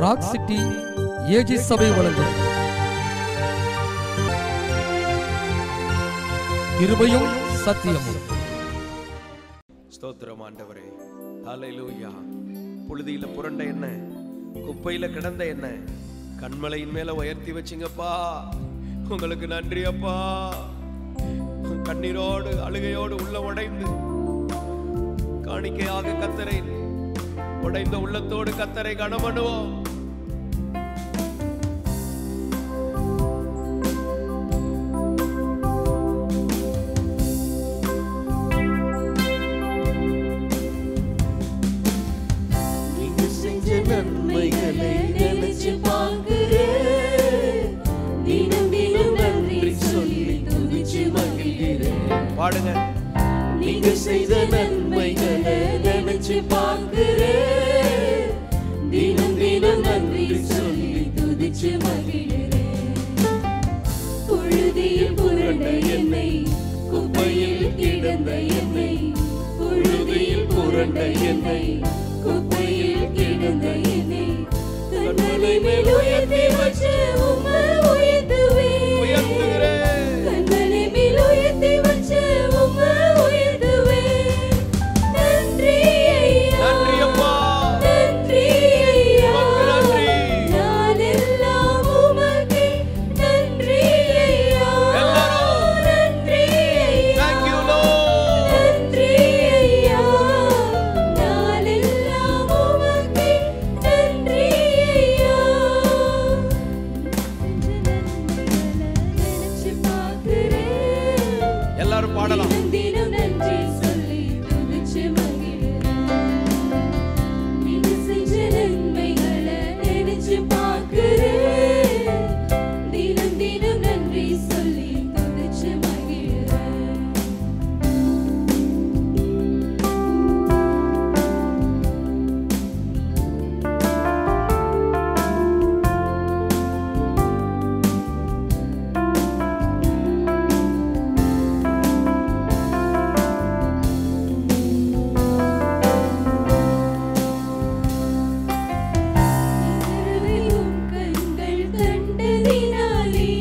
Rock city AG சபை வழங்கும் கிருபையும் சத்தியமும். ஸ்தோத்திரம் ஆண்டவரே, ஹல்லேலூயா. புழுதியில புரண்ட என்ன, குப்பையில கிடந்த என்ன கண்மலையின் மேல உயர்த்தி வச்சிங்கப்பா. உங்களுக்கு நன்றி அப்பா. கண்ணீரோடு அழுகையோடு உள்ள உடைந்து காணிக்கையாக கத்தரை, உடைந்த உள்ளத்தோடு கத்தரை கனமனுவோம். நீங்க செஞ்ச நன்மைகளை நினைச்சு பார்க்கிறேன், தினம் தினம் நன்றி சொல்லி துதிச்சு மகிழ்கிறேன். பாடுங்க. நீங்க செய்த நன்மைகளை நினைச்சு பார்க்கிறேன், தினம் தினம் நன்றி சொல்லி துதிச்சு மகிழ்கிறேன். புழுதியில் புரண்ட என்னை, குப்பையில் கிடந்த என்னை, புழுதியில் புரண்ட என்னை, குப்பையில் கிடந்த என்னை கண்மலை மேல் உயர்த்தி வச்சு உம்மை உயர்த்துவேன். கண்மலை மேல் உயர்த்தி வச்சு உம்மை உயர்த்துவேன். நன்றி ஐயா, நன்றி அப்பா, நன்றி ஐயா, நன்றி. நாளெல்லாம் உமக்கே நன்றி ஐயா, எல்லாரும் நன்றி ஐயா, thank you Lord. நன்றி ஐயா, நாளெல்லாம் உமக்கே நன்றி ஐயா. நினைச்சு பார்க்கிறேன், எல்லாரும் பாடலாம். தினம் தினம் நன்றி சொல்லி துதிச்சு மகிழ்கிறேன். நீங்க செஞ்ச நன்மைகளை நினைச்சு பார்க்கிறேன், தினம் தினம் நன்றி சொல்லி துதிச்சு மகிழ்கிறேன். உம் கண்கள் கண்டதினாலே,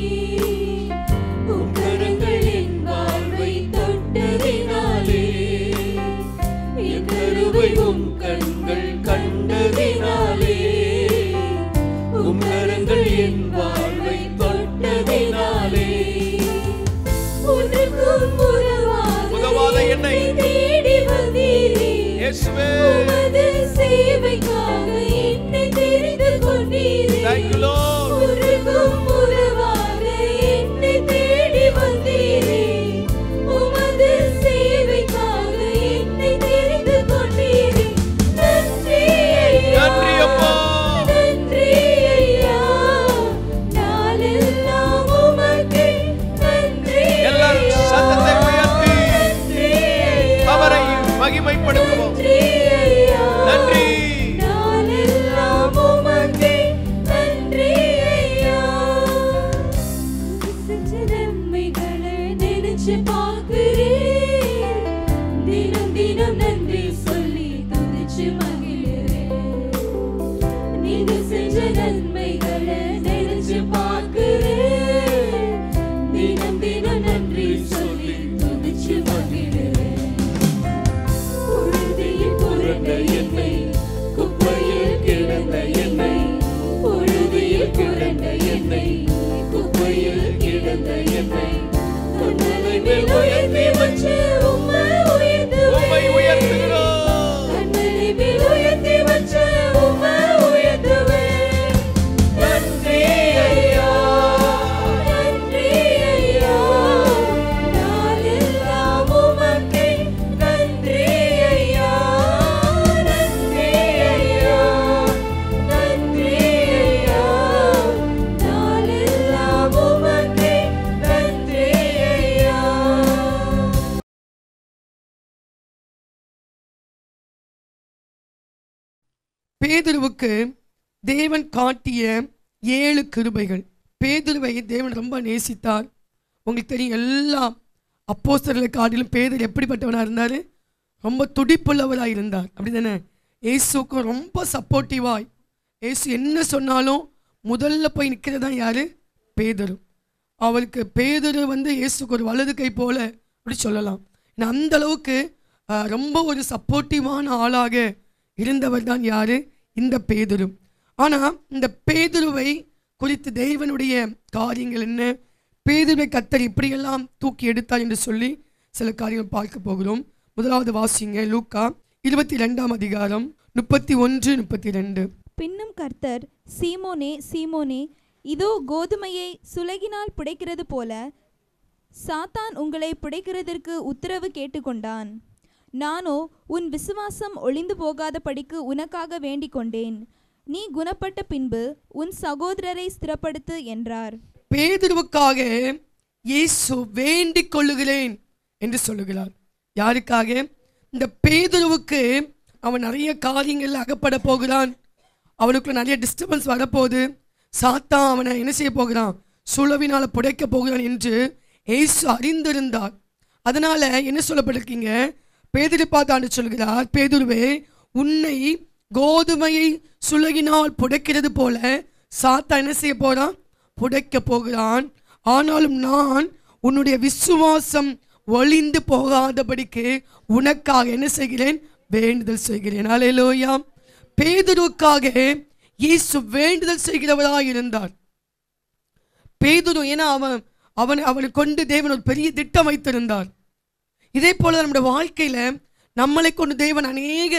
உம் கரங்கள் என் வாழ்வை தொட்டதினாலே, என் கருவை உம் கண்கள் கண்டதினாலே, உம் கரங்கள் என் வாழ்வை தொட்டதினாலே, ஒன்றுக்கும் உதவாத என்னை தேடி வந்தீரே. இயேசுவே, உமது சேவைக்காக என்னை தெரிந்து கொண்டீரே. thank you Lord. ஒருக்கும் உறவாக என்னை தேடி வந்தீரே. உமது சேவைக்காக என்னை தெரிந்து கொண்டீரே. நன்றி ஐயா, நன்றி அப்பா. நன்றி ஐயா, நாளெல்லாம் உமக்கே நன்றி எல்லாரும் ஐயா. சத்தத்தை உயர்த்தி நன்றி ஐயா, அவரை மகிமைப்படுத்துவோம். நன்றி ஐயா, நன்றி. நாளெல்லாம் உமக்கே நன்றி ஐயா. செஞ்ச நன்மைகளை நினைச்சு பார்க்கிறேன், தினம் தினம் நன்றி சொல்லி துதிச்சு மகிழ்கிறேன். நீங்க செஞ்ச நன்மைகளை நினைச்சு பார்க்கிறேன், தினம் தினம் நன்றி சொல்லி துதிச்சு மகிழ்கிறேன். புழுதியில் புரண்ட என்னை, குப்பையில் கிடந்த என்னை, புழுதியில் புரண்ட என்னை, குப்பையில் கிடந்த என்னை கண்மலை மேல் உயர்த்தி வச்சு உம்மை உம்மை உயர்த்துவேன். உயர்த்துகிறோம். கண்மலை மேல் உயர்த்தி வச்சு உம்மை உயர்த்துவேன். நன்றி ஐயா, நன்றி ஐயா, நாளெல்லாம் உமக்கே நன்றி ஐயா, நன்றி ஐயா, நன்றி ஐயா, நாளெல்லாம் உமக்கே நன்றி ஐயா. பேதுருவுக்கு தேவன் காட்டிய 7 கிருபைகள். பேதுருவை தேவன் ரொம்ப நேசித்தார். உங்களுக்கு தெரியும், எல்லாம் அப்போஸ்தலர்களை காட்டிலும் பேதுரு எப்படிப்பட்டவனாக இருந்தார்? ரொம்ப துடிப்புள்ளவராக இருந்தார். அப்படி தானே? இயேசுக்கு ரொம்ப சப்போர்ட்டிவாய் இயேசு என்ன சொன்னாலும் முதல்ல போய் நிற்கிறது தான் யாரு? பேதுரு. அவருக்கு பேதுரு இயேசுக்கு ஒரு வலது கை போல அப்படி சொல்லலாம். அந்த அளவுக்கு ரொம்ப ஒரு சப்போர்ட்டிவான ஆளாக இருந்தவர் தான் யாரு? இந்த பேதுரு. ஆனால் இந்த பேதுருவை குறித்து தேவனுடைய காரியங்கள் என்ன, பேதுருவை கர்த்தர் இப்படியெல்லாம் தூக்கி எடுத்தார் என்று சொல்லி சில காரியங்கள் பார்க்க போகிறோம். முதலாவது வாசிங்க, லூக்கா 22 அதிகாரம் 31-32. பின்னும் கர்த்தர், சீமோனே சீமோனே, இதோ கோதுமையை சுலகினால் புடைக்கிறது போல சாத்தான் உங்களை புடைக்கிறதற்கு உத்தரவு கேட்டுக்கொண்டான். நானோ உன் விசுவாசம் ஒளிந்து போகாதபடிக்கு உனக்காக வேண்டிக் கொண்டேன். நீ குணப்பட்ட பின்பு உன் சகோதரரை ஸ்திரப்படுத்து என்றார். பேதுருவுக்காக இயேசு வேண்டிக் கொள்ளுகிறேன் என்று சொல்லுகிறார். யாருக்காக? இந்த பேதுருவுக்கு அவன் நிறைய காரியங்கள் அகப்பட போகிறான், அவனுக்கு நிறைய டிஸ்டர்பன்ஸ் வரப்போகுது, சாத்தான் அவனை என்ன செய்ய போகிறான்? சுளவினால் புடைக்க போகிறான் என்று இயேசு அறிந்திருந்தார். அதனால என்ன சொல்லப்பட்டிருக்கீங்க? பேதுரு பார்த்தாண்டு சொல்கிறார், பேதுருவே, உன்னை கோதுமையை சுலகினால் புடைக்கிறது போல சாத்தான் என்ன செய்ய போறான்? புடைக்க போகிறான். ஆனாலும் நான் உன்னுடைய விசுவாசம் ஒளிந்து போகாதபடிக்கு உனக்காக என்ன செய்கிறேன்? வேண்டுதல் செய்கிறேன். அல்லேலூயா. பேதுருவுக்காக இயேசு வேண்டுதல் செய்கிறவராக இருந்தார். பேதுரு ஏன்னா அவனை கொண்டு தேவன் ஒரு பெரிய திட்டம் வைத்திருந்தார். இதே போல நம்முடைய வாழ்க்கையில நம்மளை கொண்டு தேவன் அநேக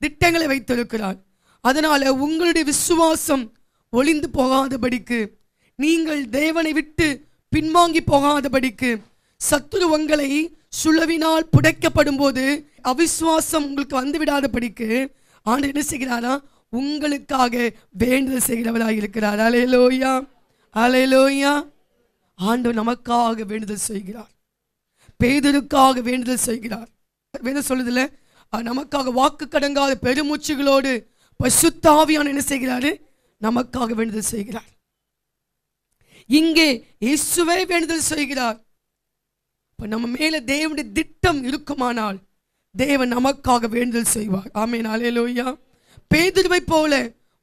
திட்டங்களை வைத்திருக்கிறார். அதனால உங்களுடைய விசுவாசம் ஒளிந்து போகாதபடிக்கு, நீங்கள் தேவனை விட்டு பின்வாங்கி போகாதபடிக்கு, சத்துரு உங்களை சுளவினால் புடைக்கப்படும் போது அவிசுவாசம் உங்களுக்கு வந்து விடாதபடிக்கு ஆண்டவர் என்ன செய்கிறாரா? உங்களுக்காக வேண்டுதல் செய்கிறவராக இருக்கிறார். அல்லேலூயா, அல்லேலூயா. ஆண்டவர் நமக்காக வேண்டுதல் செய்கிறார், பேதுருக்காக வேண்டுதல் செய்கிறார். வேதம் சொல்லுதுல, நமக்காக வாக்கு கடங்காத பெருமூச்சுகளோடு பரிசுத்த ஆவியானவர் என்ன செய்கிறாரு? நமக்காக வேண்டுதல் செய்கிறார். இங்கே இயேசுவே வேண்டுதல் செய்கிறார். நம்ம மேல தேவனுடைய திட்டம் இருக்குமானால் தேவன் நமக்காக வேண்டுதல் செய்வார். ஆமென், அல்லேலூயா. பேதுருவை போல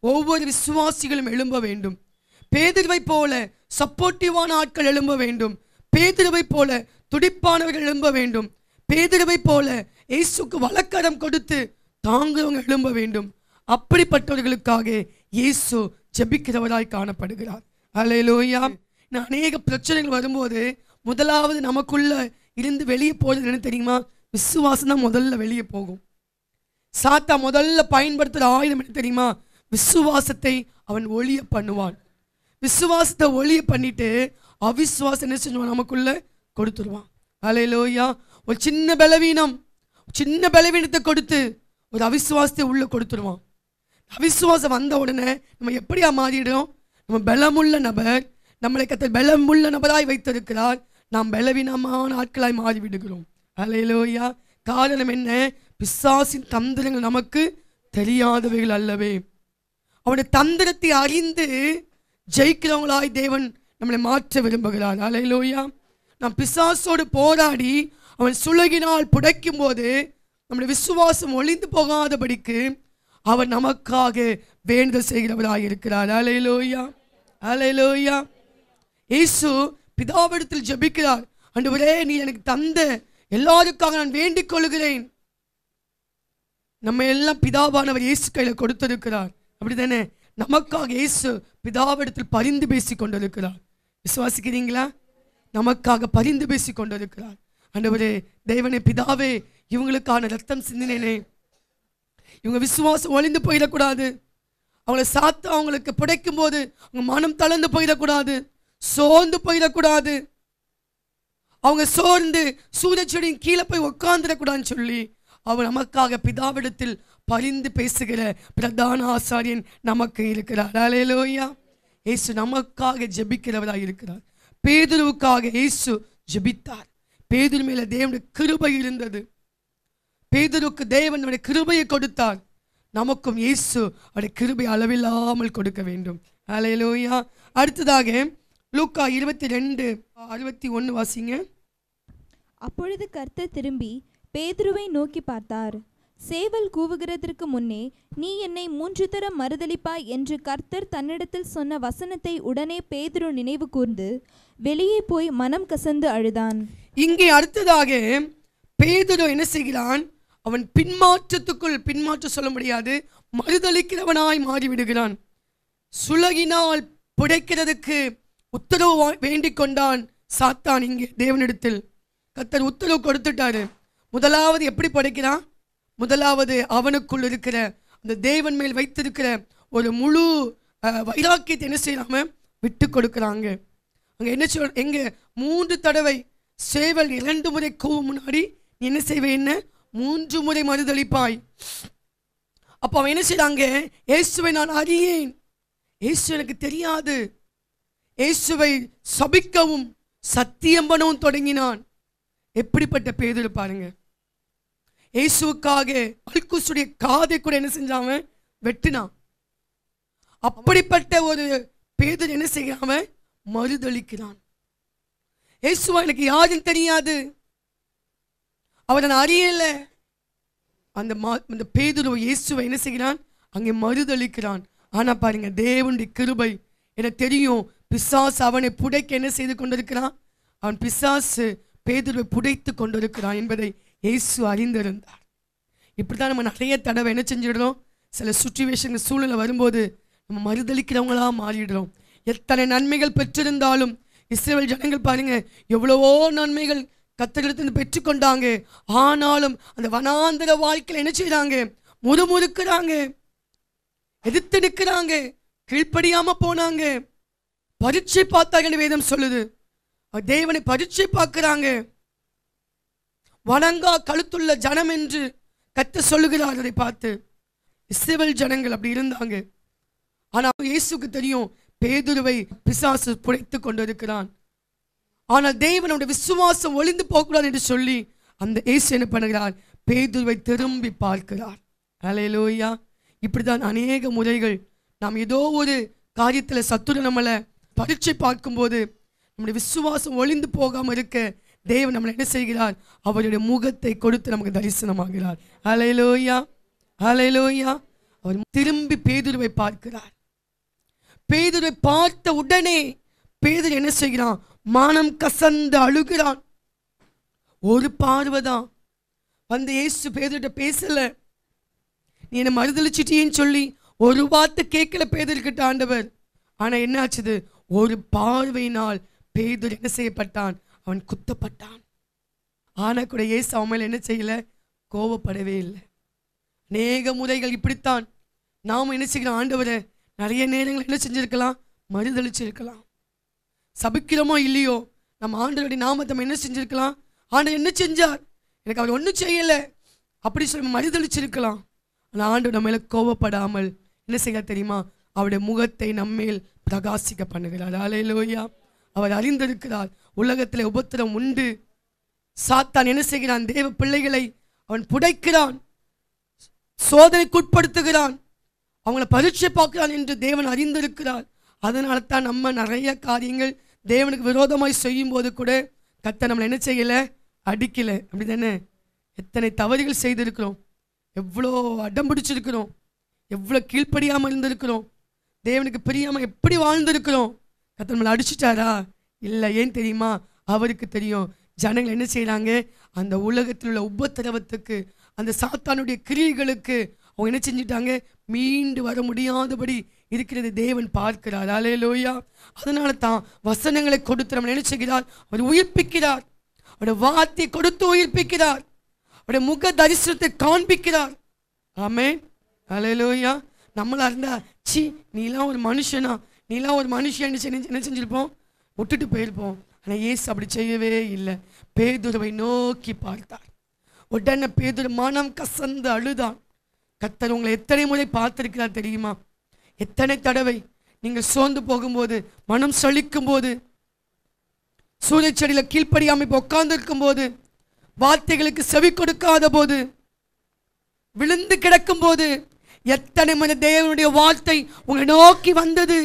ஒவ்வொரு விசுவாசிகளும் எழும்ப வேண்டும். பேதுருவை போல சப்போர்ட்டிவான ஆட்கள் எழும்ப வேண்டும். பேதுருவை போல துடிப்பானவர்கள் எழும்ப வேண்டும். பேதுருவை போல இயேசுக்கு வலக்கரம் கொடுத்து தாங்குவங்க எழும்ப வேண்டும். அப்படிப்பட்டவர்களுக்காக இயேசு ஜெபிக்கிறவராய் காணப்படுகிறார். அல்லேலூயா. அநேக பிரச்சனைகள் வரும்போது முதலாவது நமக்குள்ள இருந்து வெளியே போகிறது என்ன தெரியுமா? விசுவாசம் தான் முதல்ல வெளியே போகும். சாத்தா முதல்ல பயன்படுத்துகிற ஆயுதம் என்ன தெரியுமா? விசுவாசத்தை அவன் ஒளிய பண்ணுவான். விசுவாசத்தை ஒளிய பண்ணிட்டு அவிசுவாசம் என்ன செஞ்சுவான்? நமக்குள்ள கொடுத்துருவான். அல்லேலூயா. ஒரு சின்ன பலவீனத்தை கொடுத்து ஒரு அவிசுவாசத்தை உள்ள கொடுத்துருவான். அவிசுவாசம் வந்த உடனே நம்ம எப்படியா மாறிடும்? நம்ம பலமுள்ள நபர், நம்மளை கர்த்தர் பலமுள்ள நபராய் வைத்திருக்கிறார், நாம் பலவீனமான ஆட்களாய் மாறிவிடுகிறோம். அல்லேலூயா. காரணம் என்ன? பிசாசின் தந்திரங்கள் நமக்கு தெரியாதவைகள் அல்லவே. அவனுடைய தந்திரத்தை அறிந்து ஜெயிக்கிறவங்களாய் தேவன் நம்மளை மாற்ற விரும்புகிறார். அல்லேலூயா. நாம் பிசாசோடு போராடி அவன் சுலகினால் புடைக்கும் போது நம்முடைய விசுவாசம் ஒளிந்து போகாதபடிக்கு அவர் நமக்காக வேண்டுதல் செய்கிறவராக இருக்கிறார். அல்லேலூயா, அல்லேலூயா. இயேசு பிதாவிடத்தில் ஜெபிக்கிறார், ஆண்டவரே நீ எனக்கு தந்த எல்லாருக்காக நான் வேண்டிக் கொள்கிறேன். நம்ம எல்லாம் பிதாவானவர் இயேசு கையில கொடுத்திருக்கிறார், அப்படித்தானே? நமக்காக இயேசு பிதாவிடத்தில் பரிந்து பேசி கொண்டிருக்கிறார். விசுவாசிக்கிறீங்களா? நமக்காக பரிந்து பேசி கொண்டிருக்கிறார். ஆண்டவரே, தேவனே, பிதாவே, இவங்களுக்கான ரத்தம் சிந்தினேனே, இவங்க விசுவாசம் ஒளிந்து போயிடக்கூடாது. அவங்களை சாத்து அவங்களுக்கு புடைக்கும் போது அவங்க மனம் தளர்ந்து போயிடக்கூடாது, சோர்ந்து போயிடக்கூடாது, அவங்க சோர்ந்து சூரியச்செடியின் கீழே போய் உட்கார்ந்துடக்கூடாதுன்னு சொல்லி அவர் நமக்காக பிதாவிடத்தில் பரிந்து பேசுகிற பிரதான ஆசாரியன் நமக்கு இருக்கிறார். அல்லேலூயா. இயேசு நமக்காக ஜெபிக்கிறவராக இருக்கிறார். பேதுருவுக்காக இயேசு ஜெபித்தார். பேதுரு மேல தேவனுடைய கிருபை இருந்தது. பேதுருக்கு தேவனுடைய கிருபையை கொடுத்தார். நமக்கும் இயேசு அவருடைய கிருபை அளவில்லாமல் கொடுக்க வேண்டும். அல்லேலூயா. அடுத்ததாக லூக்கா 22:61 வாசிங்க. அப்பொழுது கர்த்தர் திரும்பி பேதுருவை நோக்கி பார்த்தார். சேவல் கூவுகிறதற்கு முன்னே நீ என்னை 3 தரம் மறுதலிப்பாய் என்று கர்த்தர் தன்னிடத்தில் சொன்ன வசனத்தை உடனே பேதுரு நினைவு கூர்ந்து வெளியே போய் மனம் கசந்து அழுதான். இங்கே அடுத்ததாக பேதுரு என்ன செய்கிறான்? அவன் பின்மாற்ற சொல்ல முடியாது, மறுதலிக்கிறவனாய் மாறிவிடுகிறான். சுலகினால் புடைக்கிறதுக்கு உத்தரவு வேண்டிக் கொண்டான் சாத்தான். இங்கே தேவனிடத்தில் கர்த்தர் உத்தரவு கொடுத்துட்டாரு. முதலாவது எப்படி புடைக்கிறான்? முதலாவது அவனுக்குள் இருக்கிற அந்த தேவன் மேல் வைத்திருக்கிற ஒரு முழு வைராக்கியத்தை என்ன செய்யறாம விட்டு கொடுக்குறாங்க. அங்க என்ன சொல், எங்க 3 தடவை சேவல் 2 முறை கூவும் முன்னாடி நீ என்ன செய்வேன்? 3 முறை மறுதலிப்பாய். அப்ப அவன் என்ன செய்றாங்க? இயேசுவை நான் அறியேன், இயேசு எனக்கு தெரியாது, இயேசுவை சபிக்கவும் சத்தியம் பண்ணவும் தொடங்கினான். எப்படிப்பட்ட பேதுரு பாருங்க. இயேசுவுக்காக அல்குசுடைய காதை கூட என்ன செஞ்சாம வெட்டினான். அப்படிப்பட்ட ஒரு பேதுரு என்ன செய்யாம மறுதலிக்கிறான். இயேசுவா எனக்கு யாரும் தெரியாது, அவரை நான் அறியல. அந்த பேதுரு இயேசுவை என்ன செய்கிறான்? அங்கே மறுதலிக்கிறான். ஆனா பாருங்க, தேவனுடைய கிருபை. எனக்கு தெரியும் பிசாசு அவனை புடைக்க என்ன செய்து கொண்டிருக்கிறான். அவன் பிசாசு பேதுருவை புடைத்து கொண்டிருக்கிறான் என்பதை இயேசு அறிந்திருந்தார். இப்படித்தான் நம்ம நிறைய தடவை என்ன செஞ்சிடுறோம்? சில சுச்சுவேஷன் சூழ்நிலை வரும்போது நம்ம மறுதலிக்கிறவங்களா மாறிடுறோம். எத்தனை நன்மைகள் பெற்றிருந்தாலும் இஸ்ரவேல் ஜனங்கள் பாருங்க, எவ்வளவோ நன்மைகள் கர்த்தரிடத்தில் பெற்றுக்கொண்டாங்க. ஆனாலும் அந்த வனாந்தர வாழ்க்கையில் என்ன செய்றாங்க? முறுமுறுக்கிறாங்க, எதிர்த்து நிற்கிறாங்க, கீழ்ப்படியாம போனாங்க. பரீட்சை பார்த்தார்கள் வேதம் சொல்லுது. தேவனை பரீட்சை பார்க்கிறாங்க. வணங்கா கழுத்துள்ள ஜனம் என்று கர்த்தர் சொல்லுகிறார். அதை பார்த்து இஸ்ரவேல் ஜனங்கள் அப்படி இருந்தாங்க. ஆனால் இயேசுக்கு தெரியும் பேதுருவை பிசாசு புடைத்து கொண்டிருக்கிறான். ஆனால் தேவனுடைய விசுவாசம் ஒளிந்து போகக்கூடாது என்று சொல்லி அந்த இயேசு என்ன பண்ணுகிறார்? பேதுருவை திரும்பி பார்க்கிறார். அல்லேலூயா. இப்படிதான் அநேக முறைகள் நாம் ஏதோ ஒரு காரியத்தில் சத்துரு நம்மளை பரீட்சை பார்க்கும்போது நம்முடைய விசுவாசம் ஒளிந்து போகாமல் இருக்க தேவன் நம்மளை என்ன செய்கிறார்? அவருடைய முகத்தை கொடுத்து நமக்கு தரிசனமாகிறார். அல்லேலூயா, அல்லேலூயா. அவர் திரும்பி பேதுருவை பார்க்கிறார். பேதுருவை பார்த்த உடனே பேதுரு என்ன செய்கிறான்? மானம் கசந்து அழுகிறான். ஒரு பார்வைதான் வந்து இயேசு பேதுருட்ட பேசல. நீ என்ன மறுதலிச்சிட்டேன்னு சொல்லி ஒரு வார்த்தை கேட்கல பேதுருக்கிட்ட ஆண்டவர். ஆனா என்ன ஆச்சுது? ஒரு பார்வையினால் பேதுரு என்ன செய்யப்பட்டான்? அவன் குத்தப்பட்டான். ஆனா கூட இயேசு அவன் மேல என்ன செய்யல? கோபப்படவே இல்லை. அநேக முறைகள் இப்படித்தான் நாம என்ன செய்யலாம்? ஆண்டவரை நிறைய நேரங்கள் என்ன செஞ்சிருக்கலாம்? மறுதளிச்சிருக்கலாம். சபிக்கிறோமோ இல்லையோ, நம்ம ஆண்டவருடைய நாமத்தை என்ன செஞ்சிருக்கலாம்? ஆண்டவர் என்ன செஞ்சார்? எனக்கு அவர் ஒன்றும் செய்யலை அப்படி சொல்லி மறுதளிச்சிருக்கலாம். ஆனால் ஆண்டவர் நம்ம மேல கோபப்படாமல் என்ன செய்ய தெரியுமா? அவருடைய முகத்தை நம்மேல் பிரகாசிக்க பண்ணுகிறார். அல்லேலூயா. அவர் அறிந்திருக்கிறார் உலகத்தில் உபத்திரம் உண்டு. சாத்தான் என்ன செய்கிறான்? தேவ பிள்ளைகளை அவன் புடைக்கிறான், சோதனைக்குட்படுத்துகிறான், அவங்கள பரீட்சை பார்க்கிறான் என்று தேவன் அறிந்திருக்கிறார். அதனால தான் நம்ம நிறைய காரியங்கள் தேவனுக்கு விரோதமாய் செய்யும் போது கூட கர்த்தர் நம்மளை என்ன செய்யல? அடிக்கல. அப்படி தானே? எத்தனை தவறுகள் செய்திருக்கிறோம், எவ்வளோ அடம் பிடிச்சிருக்கிறோம், எவ்வளோ கீழ்ப்படியாமல் இருந்திருக்கிறோம், தேவனுக்கு பிரியாமல் எப்படி வாழ்ந்திருக்கிறோம். கர்த்தர் நம்மளை அடிச்சிட்டாரா? இல்லை. ஏன் தெரியுமா? அவருக்கு தெரியும் ஜனங்கள் என்ன செய்கிறாங்க. அந்த உலகத்தில் உள்ள உபத்திரவத்துக்கு, அந்த சாத்தானுடைய கிரியைகளுக்கு அவங்க என்ன செஞ்சுட்டாங்க? மீண்டு வர முடியாதபடி இருக்கிறது தேவன் பார்க்கிறார். அல்லேலூயா. அதனால தான் வசனங்களை கொடுத்து நம்ம என்ன செய்கிறார்? அவர் உயிர்ப்பிக்கிறார். அவருடைய வார்த்தை கொடுத்து உயிர்ப்பிக்கிறார். அவருடைய முக தரிசனத்தை காண்பிக்கிறார். ஆமென். அல்லேலூயா. நம்மளா இருந்தா சி நீலாம் ஒரு மனுஷனா, நீலாம் ஒரு மனுஷன் என்ன செஞ்சிருப்போம்? விட்டுட்டு போயிருப்போம். ஆனால் இயேசு அப்படி செய்யவே இல்லை. பேதுருவை நோக்கி பார்த்தார். உடனே பேதுரு மனம் கசந்து அழுதான். கர்த்தர் உங்களை எத்தனை முறை பார்த்திருக்கிறார் தெரியுமா? எத்தனை தடவை நீங்கள் சோர்ந்து போகும்போது, மனம் சலிக்கும் போது, சூரியச்செடியில் கீழ்ப்படியாமல் இப்போ உட்கார்ந்து இருக்கும் போது, வார்த்தைகளுக்கு செவி கொடுக்காத போது, விழுந்து கிடக்கும் போது, எத்தனை மணி தேவனுடைய வார்த்தை உங்களை நோக்கி வந்தது.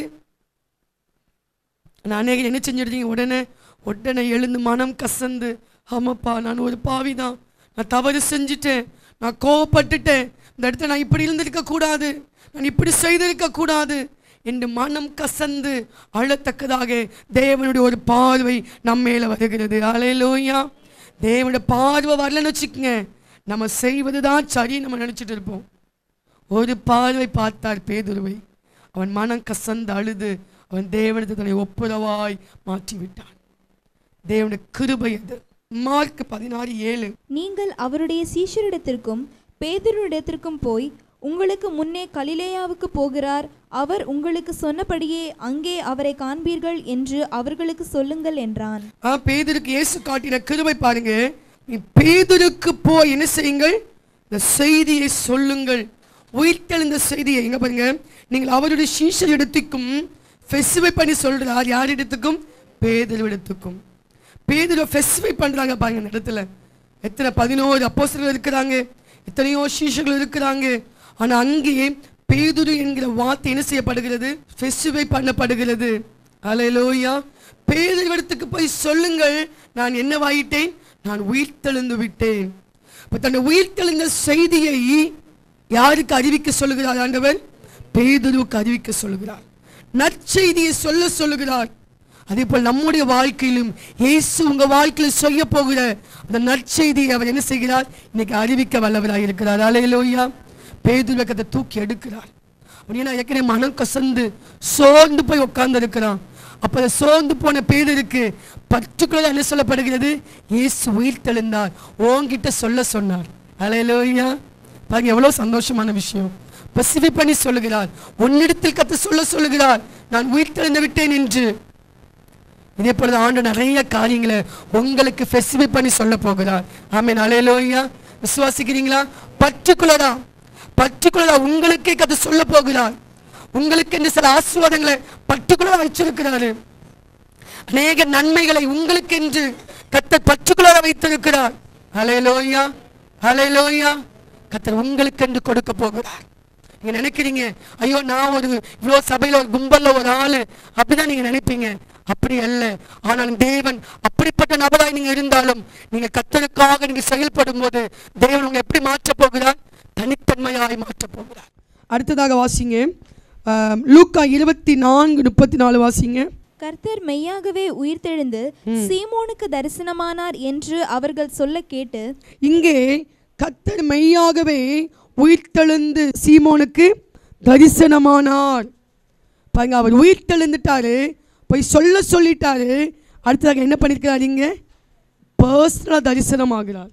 நானே என்ன செஞ்சிருந்தீங்க? உடனே எழுந்து மனம் கசந்து, ஆமாப்பா நான் ஒரு பாவிதான், நான் தவறு செஞ்சுட்டேன், நான் கோவப்பட்டுட்டேன், இந்த இடத்துல நான் இப்படி இருந்திருக்க கூடாது, நான் இப்படி செய்திருக்க கூடாது என்று மனம் கசந்து அழத்தக்கதாக தேவனுடைய ஒரு பார்வை நம்ம மேல வருகிறது. அல்லேலூயா. தேவனுடைய பார்வை வரலன்னு வச்சுக்கோங்க, நம்ம செய்வது தான் சரி நம்ம நினைச்சிட்டு இருப்போம். ஒரு பார்வை பார்த்தார் பேதுருவை, அவன் மனம் கசந்து அழுது அவன் தேவனுக்கு தன்னை ஒப்புரவாய் மாற்றி விட்டான். தேவனுடைய கிருபை அது. மார்க் 16:7. நீங்கள் அவருடைய சீஷரிடத்திற்கும் பேதுருவிடத்திற்கும் போய், உங்களுக்கு முன்னே கலிலேயாவுக்கு போகிறார், அவர் உங்களுக்கு சொன்னபடியே அங்கே அவரை காண்பீர்கள் என்று அவர்களுக்கு சொல்லுங்கள் என்றான். பேதுருக்கு இயேசு காட்டின கிருபை பாருங்க. நீ பேதுருக்கு போய் என்ன செய்யுங்கள், இந்த செய்தியை சொல்லுங்கள். உயிர்த்தெழுந்த செய்தியை எங்க பாருங்க, நீங்கள் அவருடைய சீஷரிடத்துக்கும் ஸ்பெசிஃபை பண்ணி சொல்றார். யார் இடத்துக்கும்? பேதுருவிடத்துக்கும். பேதுரு ஸ்பெசிஃபை பண்றாங்க பாருங்க. இந்த இடத்துல எத்தனை 11 அப்போஸ்தலர்கள் இருக்கிறாங்க, எத்தனையோ சீஷர்கள் இருக்கிறாங்க. ஆனா அங்கே பேதுரு என்கிற வார்த்தை என்ன செய்யப்படுகிறது? ஸ்பெசிஃபை பண்ணப்படுகிறது. அல்லேலூயா. பேதுருவிடத்துக்கு போய் சொல்லுங்கள், நான் என்னவாயிட்டேன்? நான் உயிர்த்தெழுந்து விட்டேன். இப்ப தன்னுடைய உயிர்த்தெழுந்த செய்தியை யாருக்கு அறிவிக்க சொல்லுகிறார் ஆண்டவர்? பேதுருவுக்கு அறிவிக்க சொல்லுகிறார். நற்செய்தியை சொல்லுகிறார். அதே போல் நம்முடைய வாழ்க்கையிலும் இயேசு உங்க வாழ்க்கையில் செய்ய போகிற அந்த நற்செய்தியை அவர் என்ன செய்கிறார்? இன்னைக்கு அறிவிக்க வல்லவராக இருக்கிறார். அல்லேலூயா. பேதுருவை அதை தூக்கி எடுக்கிறார். அவன் ஏற்கனவே மனம் கசந்து சோர்ந்து போய் உட்கார்ந்து இருக்கிறான். அப்ப சோர்ந்து போன பேதுருக்கு பர்டிகுலரா என்ன சொல்லப்படுகிறது? இயேசு உயிர்த்தெழுந்தார், உன்கிட்ட சொல்ல சொன்னார். அல்லேலூயா. பாருங்க எவ்வளவு சந்தோஷமான விஷயம். ஸ்பெசிஃபை பண்ணி சொல்லுகிறார். உன்னிடத்தில் கர்த்தர் சொல்லுகிறார், நான் உயிர்த்தெழுந்து விட்டேன் என்று. இதே போல ஆண்டு நிறைய காரியங்களை உங்களுக்கு ஸ்பெசிஃபை பண்ணி சொல்ல போகிறார். ஆமென். அல்லேலூயா. விசுவாசிக்கிறீங்களா? பர்டிகுலரா உங்களுக்கே கர்த்தர் சொல்ல போகிறார். உங்களுக்கு என்று சில ஆசீர்வாதங்களை பர்டிகுலரா வச்சிருக்கிறாரு. அநேக நன்மைகளை உங்களுக்கு என்று கர்த்தர் பர்டிகுலரா வைத்திருக்கிறார். அல்லேலூயா. அல்லேலூயா. கர்த்தர் உங்களுக்கு என்று கொடுக்க போகிறார். நீங்க நினைக்கிறீங்க, ஐயோ நான் ஒரு இவ்வளோ சபையில ஒரு கும்பல்ல ஒரு ஆளு அப்படிதான் நீங்க நினைப்பீங்க. அப்படி அல்ல. ஆனால் தேவன் அப்படிப்பட்ட நபராய் நீங்க இருந்தாலும் நீங்க கர்த்தருக்காக நீங்க செயல்படும் போது தேவன் உங்களை எப்படி மாற்ற போகிறார்? தனித்தன்மையாய் மாற்ற போகிறார். அடுத்ததாக வாசிங்க, லூக்கா 24:34 வாசிங்க. கர்த்தர் மெய்யாகவே உயிர்த்தெழுந்து சீமோனுக்கு தரிசனமானார் என்று அவர்கள் சொல்ல கேட்டு. இங்கே கர்த்தர் மெய்யாகவே உயிர்த்தெழுந்து சீமோனுக்கு தரிசனமானார். பாருங்க, அவர் உயிர்த்தெழுந்துட்டாரு, போய் சொல்லிட்டாரு. அடுத்ததாக என்ன பண்ணிருக்கிறார்? இங்க பர்சனலா தரிசனமாகிறார்.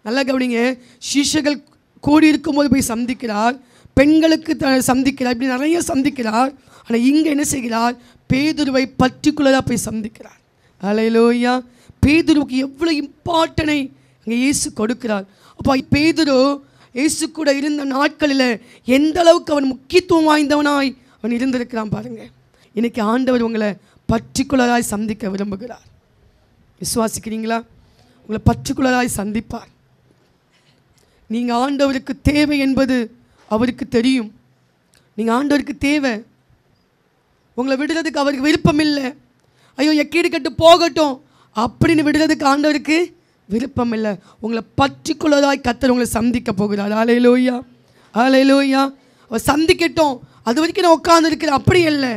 நல்லா கவனிங்க. சீஷர்கள் கூடி இருக்கும்போது போய் சந்திக்கிறார், பெண்களுக்கு சந்திக்கிறார், இப்படி நிறைய சந்திக்கிறார். ஆனால் இங்கே என்ன செய்கிறார்? பேதுருவை பர்டிகுலராக போய் சந்திக்கிறார். அல்லேலூயா. பேதுருவுக்கு எவ்வளோ இம்பார்ட்டனை அங்கே இயேசு கொடுக்கிறார். அப்போ பேதுரு இயேசு கூட இருந்த நாட்களில் எந்த அளவுக்கு அவன் முக்கியத்துவம் வாய்ந்தவனாய் அவன் இருந்திருக்கிறான் பாருங்க. இன்னைக்கு ஆண்டவர் உங்களை பர்டிகுலராய் சந்திக்க விரும்புகிறார். விசுவாசிக்கிறீங்களா? உங்களை பர்டிகுலராய் சந்திப்பார். நீங்கள் ஆண்டவருக்கு தேவை என்பது அவருக்கு தெரியும். நீங்கள் ஆண்டவருக்கு தேவை. உங்களை விடுறதுக்கு அவருக்கு விருப்பம் இல்லை. ஐயோ எக்கீடு கட்டு போகட்டும் அப்படின்னு விடுறதுக்கு ஆண்டவருக்கு விருப்பம் இல்லை. உங்களை பர்டிகுலராய் கர்த்தர் உங்களை சந்திக்க போகிறார். அல்லேலூயா. அல்லேலூயா. அவர் சந்திக்கட்டும், அது வரைக்கும் நான் உட்கார்ந்துருக்கிறேன் அப்படி இல்லை.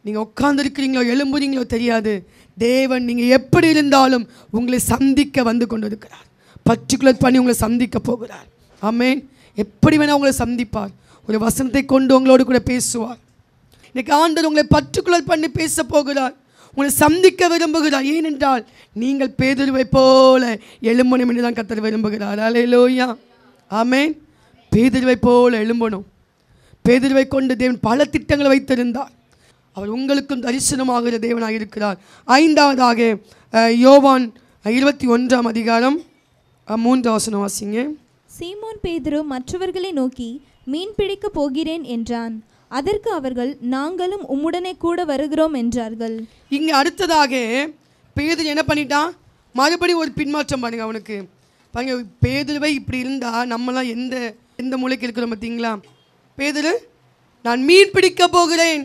நீங்கள் உட்கார்ந்துருக்கிறீங்களோ எழும்புறீங்களோ தெரியாது. தேவன் நீங்கள் எப்படி இருந்தாலும் உங்களை சந்திக்க வந்து கொண்டு இருக்கிறார். பர்டிகுலர் பண்ணி உங்களை சந்திக்க போகிறார். ஆமென். எப்படி வேணால் உங்களை சந்திப்பார். ஒரு வசனத்தை கொண்டு உங்களோடு கூட பேசுவார். இன்னைக்கு ஆண்டவர் உங்களை பர்டிகுலர் பண்ணி பேச போகிறார், உங்களை சந்திக்க விரும்புகிறார். ஏனென்றால் நீங்கள் பேதுருவை போல எழும்பணும் என்று தான் கர்த்தர் விரும்புகிறார். அல்லேலூயா. ஆமென். பேதுருவை போல எழும்பணும். பேதுருவை கொண்டு தேவன் பல திட்டங்களை வைத்திருந்தார். அவர் உங்களுக்கும் தரிசனமாகிற தேவனாக இருக்கிறார். 5வதாக யோவான் 21 3 வசனம் வாசிங்க. சீமோன் பேதுரு மற்றவர்களை நோக்கி, மீன் பிடிக்க போகிறேன் என்றான். அதற்கு அவர்கள், நாங்களும் உம்முடனே கூட வருகிறோம் என்றார்கள். இங்கே அடுத்ததாக பேதுரு என்ன பண்ணிட்டான்? மறுபடியும் ஒரு பின்மாற்றம் பாருங்க அவனுக்கு. பாருங்க, பேதுருவை இப்படி இருந்தால் நம்மளாம் எந்த மூலைக்கு இருக்கிறோம் பார்த்தீங்களா? பேதுரு, நான் மீன் பிடிக்க போகிறேன்.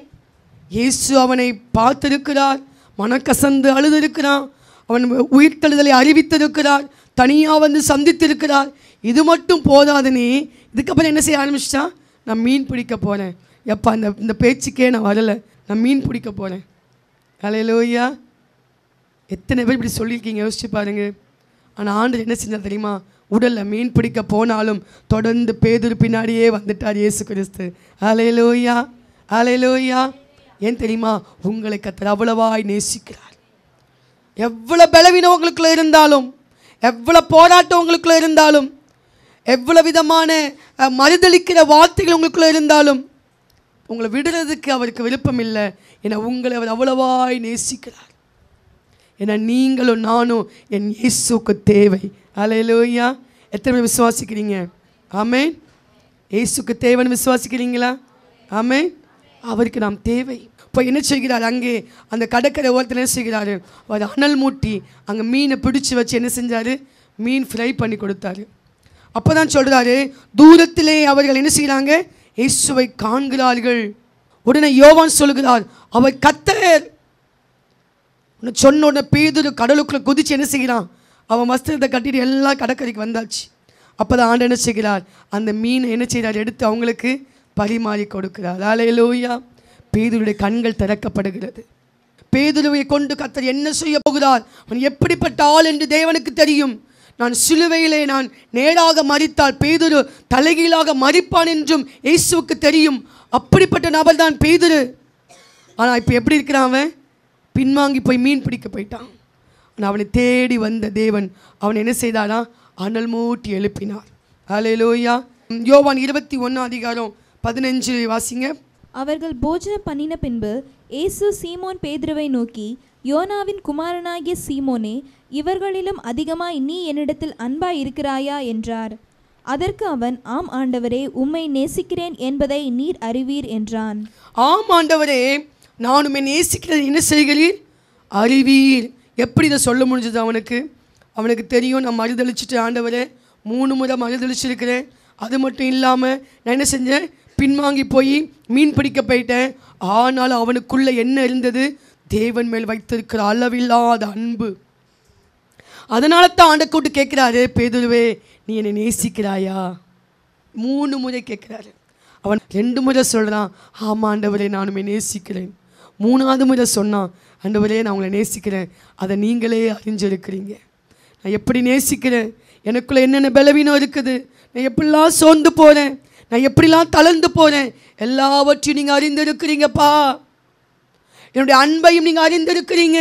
இயேசு அவனை பார்த்திருக்கிறார், மனக்கசந்து அழுதிருக்கிறான், அவன் உயிர்த்தெழுதலை அறிவித்திருக்கிறார், தனியாக வந்து சந்தித்திருக்கிறார். இது மட்டும் போதாது, நீ இதுக்கப்புறம் என்ன செய்ய ஆரம்பிச்சிட்டான்? நான் மீன் பிடிக்க போகிறேன். எப்பா இந்த பேச்சுக்கே நான் வரலை, நான் மீன் பிடிக்க போகிறேன். ஹல்லேலூயா. எத்தனை பேர் இப்படி சொல்லியிருக்கீங்க, யோசிச்சு பாருங்க. ஆனால் ஆண்டவர் என்ன செஞ்சால் தெரியுமா? உடலில் மீன் பிடிக்க போனாலும் தொடர்ந்து பேதுரு பின்னாடியே வந்துட்டார் இயேசு கிறிஸ்து. ஹல்லேலூயா, ஹல்லேலூயா. ஏன் தெரியுமா? உங்களை கர்த்தர் அவ்வளவாய் நேசிக்கிறார். எவ்வளோ பலவீனம் உங்களுக்குள்ள இருந்தாலும், எவ்வளோ போராட்டம் உங்களுக்குள்ள இருந்தாலும், எவ்வளோ விதமான மறுதளிக்கிற வார்த்தைகள் உங்களுக்குள்ள இருந்தாலும் உங்களை விடுறதுக்கு அவருக்கு விருப்பம் இல்லை. ஏன்னா உங்களை அவர் அவ்வளவாய் நேசிக்கிறார். ஏன்னா நீங்களும் நானும் என் இயேசுக்கு தேவை. ஹல்லேலூயா. எத்தனை பேர் விசுவாசிக்கிறீங்க? ஆமென். இயேசுக்கு தேவைன்னு விசுவாசிக்கிறீங்களா? ஆமென். அவருக்கு நாம் தேவை. இப்போ என்ன செய்கிறார்? அங்கே அந்த கடற்கரை ஓரத்தில் என்ன செய்கிறாரு? அவர் அனல் மூட்டி அங்கே மீனை பிடிச்சி வச்சு என்ன செஞ்சார்? மீன் ஃப்ரை பண்ணி கொடுத்தாரு. அப்போ தான் சொல்கிறாரு, தூரத்திலே அவர்கள் என்ன செய்கிறாங்க? இயேசுவை காண்கிறார்கள். உடனே யோவான் சொல்கிறார், அவர் கர்த்தர். சொன்ன உடனே பேதுரு கடலுக்குள்ளே குதிச்சு என்ன செய்கிறான்? அவன் வஸ்திரத்தை கட்டிட்டு எல்லா கடற்கரைக்கு வந்தாச்சு. அப்போ தான் ஆண்டவர் என்ன செய்கிறார்? அந்த மீனை என்ன செய்கிறார்? எடுத்து அவங்களுக்கு பரிமாறி கொடுக்கிறார். ஹல்லேலூயா. பேதுருடைய கண்கள் திறக்கப்படுகிறது. பேதுருவை கொண்டு கர்த்தர் என்ன செய்ய போகிறார், அவன் எப்படிப்பட்ட ஆள் என்று தேவனுக்கு தெரியும். நான் சிலுவையிலே நான் நேராக மரித்தால் பேதுரு தலைகீழாக மரிப்பான் என்றும் இயேசுவுக்கு தெரியும். அப்படிப்பட்ட நபர் தான் பேதுரு. ஆனால் இப்போ எப்படி இருக்கிறான்? அவன் பின்வாங்கி போய் மீன் பிடிக்க போயிட்டான். ஆனால் அவனை தேடி வந்த தேவன் அவனை என்ன செய்தானா? அனல் மூட்டி எழுப்பினார். ஹல்லேலூயா. யோவான் 21:15 வாசிங்க. அவர்கள் போஜனம் பண்ணின பின்பு இயேசு சீமோன் பேதுருவை நோக்கி, யோனாவின் குமாரனாகிய சீமோனே, இவர்களிலும் அதிகமாய் நீ என்னிடத்தில் அன்பாய் இருக்கிறாயா என்றார். அதற்கு அவன், ஆம் ஆண்டவரே, உம்மை நேசிக்கிறேன் என்பதை நீர் அறிவீர் என்றான். ஆம் ஆண்டவரே, நான் உம்மை நேசிக்கிறேன் என்ன செய்கிறீர்? அறிவீர். எப்படி இதை சொல்ல முடிஞ்சது அவனுக்கு? அவனுக்கு தெரியும், நான் மறுதளிச்சுட்டு ஆண்டவரே 3 முறை மறுதளிச்சிருக்கிறேன். அது மட்டும் இல்லாமல் நான் என்ன செஞ்சேன்? பின்வாங்கி போய் மீன் பிடிக்க போயிட்டேன். ஆனாலும் அவனுக்குள்ளே என்ன இருந்தது? தேவன் மேல் வைத்திருக்கிற அளவில்லாத அன்பு. அதனால தான் ஆண்டை கூட்டு கேட்குறாரு, பேதுருவே நீ என்னை நேசிக்கிறாயா? 3 முறை கேட்குறாரு. அவன் 2 முறை சொல்கிறான், ஆமாம் ஆண்டவரே நான் உம்மை நேசிக்கிறேன். 3ஆவது முறை சொன்னான், ஆண்டவரே நான் உங்களை நேசிக்கிறேன், அதை நீங்களே அறிஞ்சிருக்கிறீங்க. நான் எப்படி நேசிக்கிறேன், எனக்குள்ளே என்னென்ன பலவீனம் இருக்குது, நான் எப்படிலாம் சோர்ந்து போகிறேன், நான் எப்படிலாம் தளர்ந்து போகிறேன், எல்லாவற்றையும் நீங்கள் அறிந்திருக்கிறீங்கப்பா. என்னுடைய அன்பையும் நீங்கள் அறிந்திருக்கிறீங்க.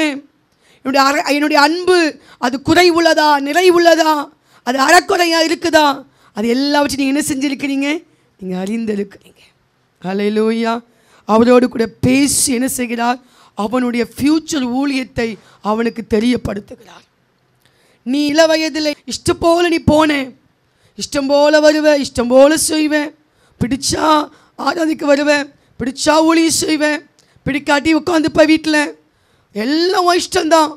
என்னுடைய அன்பு அது குறைவுள்ளதா நிறைவுள்ளதா, அது அறக்குறையாக இருக்குதா, அது எல்லாவற்றையும் நீங்கள் என்ன செஞ்சுருக்கிறீங்க? நீங்கள் அறிந்திருக்கிறீங்க. ஹல்லேலூயா. அவரோடு கூட பேசி என்ன செய்கிறார்? அவனுடைய ஃப்யூச்சர் ஊழியத்தை அவனுக்கு தெரியப்படுத்துகிறார். நீ இள வயதில் இஷ்டம் போல நீ போனேன், இஷ்டம் போல வருவேன், இஷ்டம் போல செய்வேன், பிடிச்சா ஆராதிக்க வருவேன், பிடிச்சா ஊழியம் செய்வேன், பிடிக்காட்டி உட்காந்துப்ப வீட்டில், எல்லாம் இஷ்டம்தான்.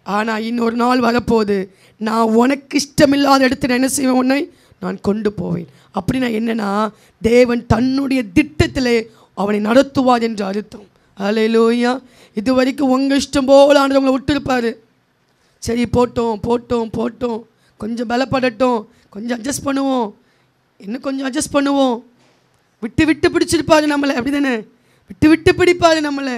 ஆனால் இன்னொரு நாள் வரப்போகுது, நான் உனக்கு இஷ்டமில்லாத இடத்துல என்ன செய்வேன்? உன்னை நான் கொண்டு போவேன். அப்படின்னா என்னென்னா, தேவன் தன்னுடைய திட்டத்திலே அவனை நடத்துவார் என்று அர்த்தம். ஹல்லேலூயா. இது வரைக்கும் உங்கள் இஷ்டம் போல ஆண்டவங்களை விட்டுருப்பார். சரி போட்டோம் போட்டோம் போட்டோம், கொஞ்சம் பலப்படட்டும், கொஞ்சம் அட்ஜஸ்ட் பண்ணுவோம், இன்னும் கொஞ்சம் அட்ஜஸ்ட் பண்ணுவோம். விட்டு விட்டு பிடிச்சிருப்பாரு நம்மளை, அப்படி தானே? விட்டு விட்டு பிடிப்பார் நம்மளை.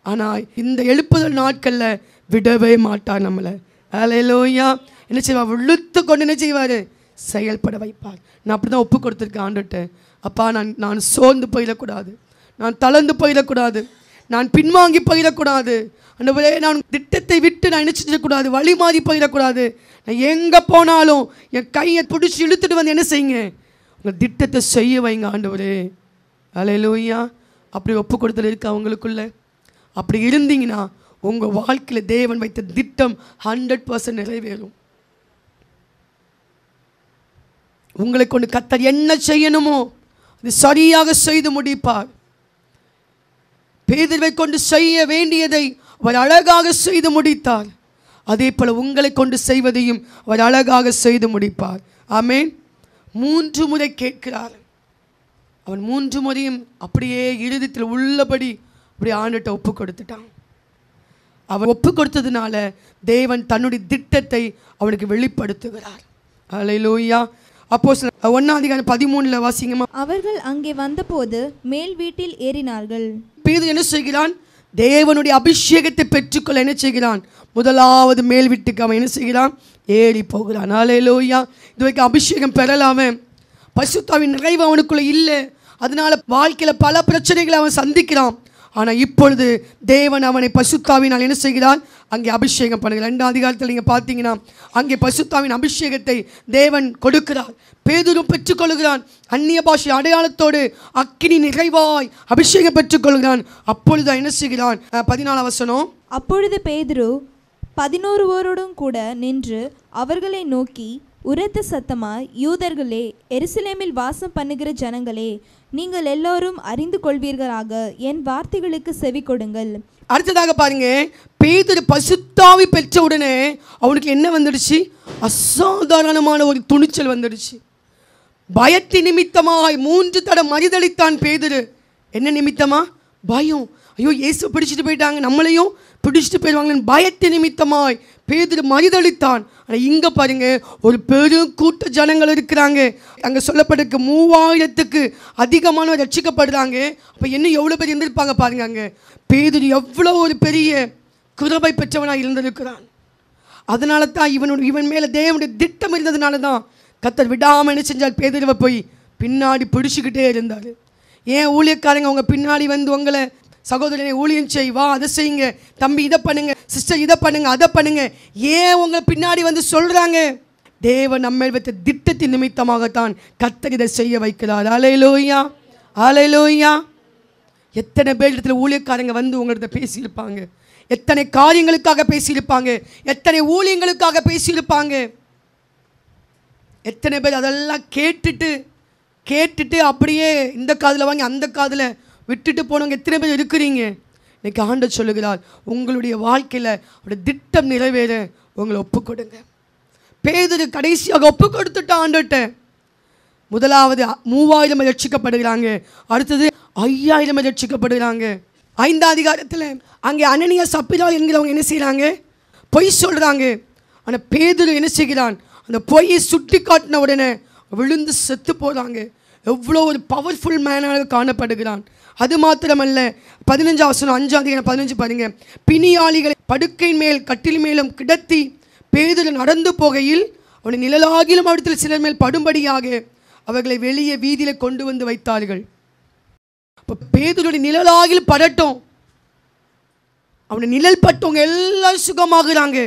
ஆனால் இந்த எழுப்புதல் நாட்களில் விடவே மாட்டார் நம்மளை. ஹல்லேலூயா. என்ன செய்வார்? விழுத்து கொண்டு என்ன செய்வார்? செயல்பட வைப்பார். நான் அப்படி தான் ஒப்பு கொடுத்துருக்கேன் ஆண்டுகிட்ட. அப்பா நான் சோர்ந்து போயிடக்கூடாது, நான் தளர்ந்து போயிடக்கூடாது, நான் பின்வாங்கி போயிடக்கூடாது ஆண்டவரே, நான் திட்டத்தை விட்டு நான் என்ன செஞ்சிடக்கூடாது, வழி மாறி போயிடக்கூடாது. நான் எங்கே போனாலும் என் கையை பிடிச்சி இழுத்துட்டு வந்து என்ன செய்யுங்க? உங்கள் திட்டத்தை செய்ய வைங்க ஆண்டவரே. ஹல்லேலூயா. அப்படி ஒப்பு கொடுத்தல் இருக்கு அவங்களுக்குள்ள. அப்படி இருந்தீங்கன்னா உங்கள் வாழ்க்கையில் தேவன் வைத்த திட்டம் 100% நிறைவேறும். உங்களை கொண்டு கர்த்தர் என்ன செய்யணுமோ அது சரியாக செய்து முடிப்பார். பேதுருவை கொண்டு செய்ய வேண்டியதை அவர் அழகாக செய்து முடித்தார். அதே போல உங்களை கொண்டு செய்வதையும் அவர் அழகாக செய்து முடிப்பார். ஆமென். 3 முறை கேட்கிறார். அவன் 3 முறையும் அப்படியே இறுதியில் உள்ளபடி அப்படியே ஆண்டுகிட்ட ஒப்பு கொடுத்துட்டான். அவன் ஒப்பு கொடுத்ததுனால தேவன் தன்னுடைய திட்டத்தை அவனுக்கு வெளிப்படுத்துகிறார். ஹல்லேலூயா. அப்போஸ்தலர் 1:13 வாசிங்கம்மா. அவர்கள் அங்கே வந்தபோது மேல் வீட்டில் ஏறினார்கள். பேதுரு என்ன செய்கிறான்? தேவனுடைய அபிஷேகத்தை பெற்றுக்கொள்ள என்ன செய்கிறான்? முதலாவது மேல் வீட்டுக்கு அவன் என்ன செய்கிறான்? ஏறி போகிறான். ஹல்லேலூயா. இதுவரைக்கும் அபிஷேகம் பெறலாம, பரிசுத்தாவின் நிறைவு அவனுக்குள்ள இல்லை. அதனால வாழ்க்கையில் பல பிரச்சனைகளை அவன் சந்திக்கிறான். ஆனால் இப்பொழுது தேவன் அவனை பரிசுத்தாவினால் என்ன செய்கிறான்? அங்கே அபிஷேகம் பண்ணுகிறார். 2 அதிகாரத்தில் நீங்கள் பார்த்தீங்கன்னா அங்கே பரிசுத்தாவின் அபிஷேகத்தை தேவன் கொடுக்கிறார். பேதுரு பெற்றுக்கொள்கிறான். அந்நிய பாஷை அடையாளத்தோடு அக்கினி நிறைவாய் அபிஷேகம் பெற்றுக்கொள்கிறான். அப்பொழுது என்ன செய்கிறான்? 14 வசனம். அப்பொழுது பேதுரு 11 கூட நின்று அவர்களை நோக்கி உரத்த சத்தமாய், யூதர்களே, எருசலேமில் வாசம் பண்ணுகிற ஜனங்களே, நீங்கள் எல்லோரும் அறிந்து கொள்வீர்களாக, என் வார்த்தைகளுக்கு செவி கொடுங்கள். அடுத்ததாக பாருங்க, பேதுரு பரிசுத்தாவி பெற்ற உடனே அவனுக்கு என்ன வந்துடுச்சு? அசாதாரணமான ஒரு துணிச்சல் வந்துடுச்சு. பயத்தின் நிமித்தமாய் 3 தடவை மறுதளித்தான் பேதுரு. என்ன நிமித்தமா? பயம். ஐயோ, இயேசு பிடிச்சிட்டு போயிட்டாங்க, நம்மளையும் பிடிச்சிட்டு போயிடுவாங்கன்னு பயத்தின் நிமித்தமாய் பேதுரு மறுதளித்தான். ஆனால் இங்கே பாருங்க, ஒரு பெரும் கூட்ட ஜனங்கள் இருக்கிறாங்க. அங்கே சொல்லப்பட்டிருக்கு 3000க்கு அதிகமான ரட்சிக்கப்படுறாங்க. அப்போ இன்னும் எவ்வளோ பேர் இருந்திருப்பாங்க பாருங்க. அங்கே பேதுரு எவ்வளோ ஒரு பெரிய கிருபை பெற்றவனாக இருந்திருக்கிறான். அதனால தான் இவன் மேலே தேவனுடைய திட்டம் இருந்ததுனால தான் கர்த்தர் விடாமல் என்ன செஞ்சால்? பேதுருவை போய் பின்னாடி பிடிச்சிக்கிட்டே இருந்தார். ஏன் ஊழியக்காரங்க அவங்க பின்னாடி வந்து உங்களை சகோதரனை ஊழியம் செய்வா, அதை செய்யுங்க, தம்பி இதை பண்ணுங்க, சிஸ்டர் இதை பண்ணுங்க, அதை பண்ணுங்க, ஏன் உங்களை பின்னாடி வந்து சொல்கிறாங்க? தேவன் நம்ம வைத்த திட்டத்தின் நிமித்தமாகத்தான் கர்த்தர் இதை செய்ய வைக்கிறார். ஹல்லேலூயா, ஹல்லேலூயா. எத்தனை பேர் இடத்துல ஊழியக்காரங்க வந்து உங்கள்கிட்ட பேசியிருப்பாங்க, எத்தனை காரியங்களுக்காக பேசியிருப்பாங்க, எத்தனை ஊழியங்களுக்காக பேசியிருப்பாங்க. எத்தனை பேர் அதெல்லாம் கேட்டுட்டு அப்படியே இந்த காதில் வாங்கி அந்த காதில் விட்டுட்டு போனவங்க எத்தனை பேர் இருக்கிறீங்க? இன்னைக்கு ஆண்டவர் சொல்லுகிறார், உங்களுடைய வாழ்க்கையில் அவருடைய திட்டம் நிறைவேற உங்களை ஒப்புக்கொடுங்க. பேதுரு கடைசியாக ஒப்பு கொடுத்துட்ட ஆண்டவர்கிட்ட. முதலாவது 3000 ரட்சிக்கப்படுகிறாங்க. அடுத்தது 5000 ரட்சிக்கப்படுகிறாங்க. 5 அதிகாரத்தில் அங்கே அனனியா சப்பிரா என்கிறவங்க என்ன செய்கிறாங்க? பொய் சொல்கிறாங்க. ஆனால் பேதுரு என்ன செய்கிறான்? அந்த பொய்யை சுட்டி காட்டின உடனே விழுந்து செத்து போகிறாங்க. எவ்வளோ ஒரு பவர்ஃபுல் மேனாக காணப்படுகிறான். அது மாத்திரமல்ல, 15 வசனம் 5 அதிகாரம் 15 பாருங்க. பிணியாளிகளை படுக்கையின் மேல் கட்டில் மேலும் கிடத்தி பேதுரு நடந்து போகையில் அவனை நிழலாகிலும் அவரிடத்தில் சிலர் மேல் படும்படியாக அவர்களை வெளியே வீதியில் கொண்டு வந்து வைத்தார்கள். அப்போ பேதுருடைய நிழலாகிலும் படட்டும், அவனை நிழல் பட்டவங்க எல்லாம் சுகமாகிறாங்க.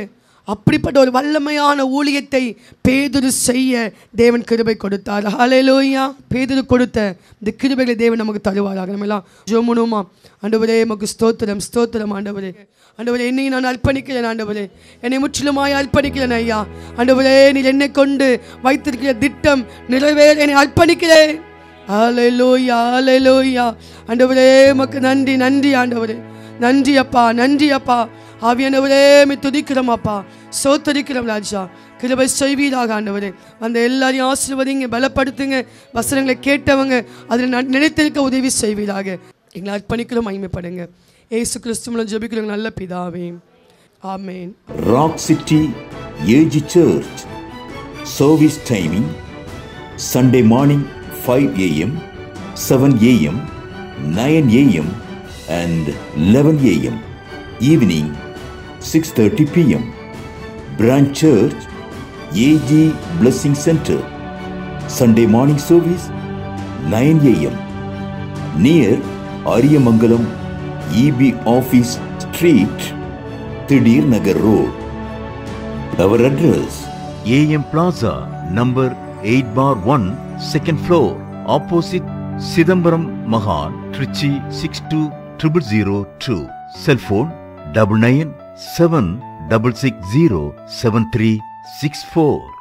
அப்படிப்பட்ட ஒரு வல்லமையான ஊழியத்தை பேதுரு செய்ய தேவன் கிருபை கொடுத்தார். ஹல்லேலூயா. பேதுரு கொடுத்த இந்த கிருபைகளை தேவன் நமக்கு தருவாராக. நம்ம எல்லாம் ஜெபமுமா. ஆண்டவரே, நமக்கு ஸ்தோத்திரம், ஸ்தோத்திரம். ஆண்டவரே, ஆண்டவரே, என்னையும் நான் அர்ப்பணிக்கிறேன். ஆண்டவரே, என்னை முற்றிலுமாய் அர்ப்பணிக்கிறேன் ஐயா. ஆண்டவரே, நீர் என்னை கொண்டு வைத்திருக்கிற திட்டம் நிறைவேற என்னை அர்ப்பணிக்கிறேன். ஹல்லேலூயா, ஹல்லேலூயா. ஆண்டவரே, உமக்கு நன்றி, நன்றி ஆண்டவரே, நன்றி அப்பா, நன்றி அப்பா. ஆவியானவரே, துதிக்கிறோம் அப்பா, சோத்தரிக்கிறோம் ராஜா. கிருபை செய்வீராக ஆண்டவரே. அந்த எல்லாரையும் ஆசீர்வதிங்க, பலப்படுத்துங்க. வசனங்களை கேட்டவங்க அதில் நினைத்திருக்க உதவி செய்வீராக. எங்களை அர்ப்பணிக்கிறோம், மகிமைப்படுங்க. இயேசு கிறிஸ்து மூலம் ஜெபிக்கிறோம் நல்ல பிதாவே, ஆமென். Rock city AG church service timing Sunday morning 5 a.m., 7 a.m., 9 a.m. and 11 a.m. Evening 6:30 p.m. Branch Church AG Blessing Center. Sunday morning service 9 a.m. near Ariyamangalam EB Office Street, Thidir Nagar Road. Our address AM Plaza number 8/1, second floor, opposite Sidambaram Mahan, Trichy 620002. Cell phone 9976607364.